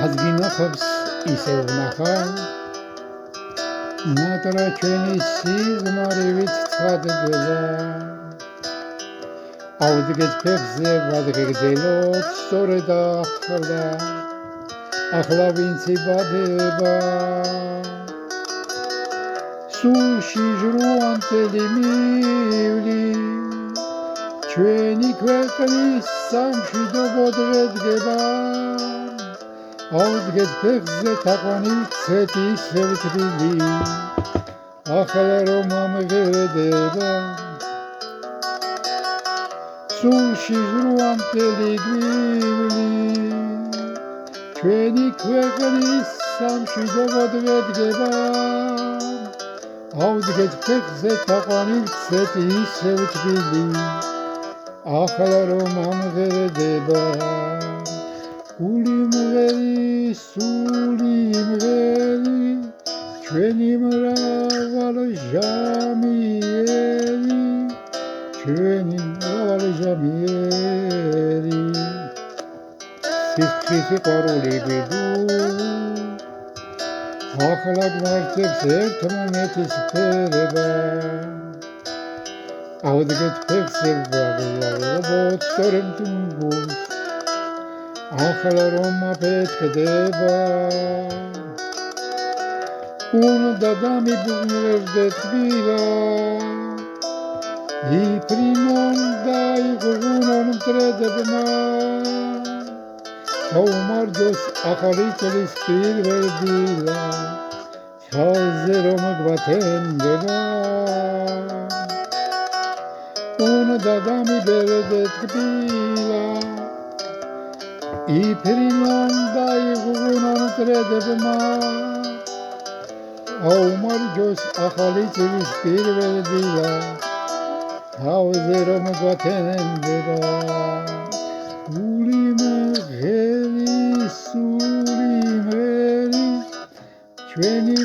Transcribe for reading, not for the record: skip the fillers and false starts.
აზგინახობს ისევ ვნახავ ნატრა ჩვენი სიზმარივით ცხადდება აუდგეთ ფეხზე ვადგეგდელოთ სწორედ ახლა ვინც იბადება სულში ჟრუანტელი მივლი ჩვენი ქვეყნის სამშვიდობო დღე დგება აუდგეთ ფეხზე თაყვანი ვცეთ ისევ თბილი ახლა რომ ამღერდება სულში ჟრუანტელი მივლი ჩვენი ქვეყნის სამშვიდობო დღე დგება აუდგეთ ფეხზე თაყვანი ვცეთ ისევ თბილი ახლა რომ ამღერდება გული მღერი სული მღერი ჩვენი მრავალჟამიერი სისხლის სიყვარული გვიდუ ახლა გვართებს ერთმანეთის ფერება აუდგეთ ფეხზე ვაგლავობთ სწორედ გულს ახლა რომ აფეთქდება უნდა დამიბრუნდეთ თბილა იფრინონ და იღუღუნონ მტრედებმა გაუმარჯოს ახალი წლის პირველ დილა ჩალზე რომ გვათენდება უნდა დამიბრუნდეთ თბილა იფრინონ და იღუღუნონ მტრედებმა გაუმარჯოს ახალი წლის პირველ დილა თავზე რომ გვათენდება გული მღერი სული მღერი ჩვენი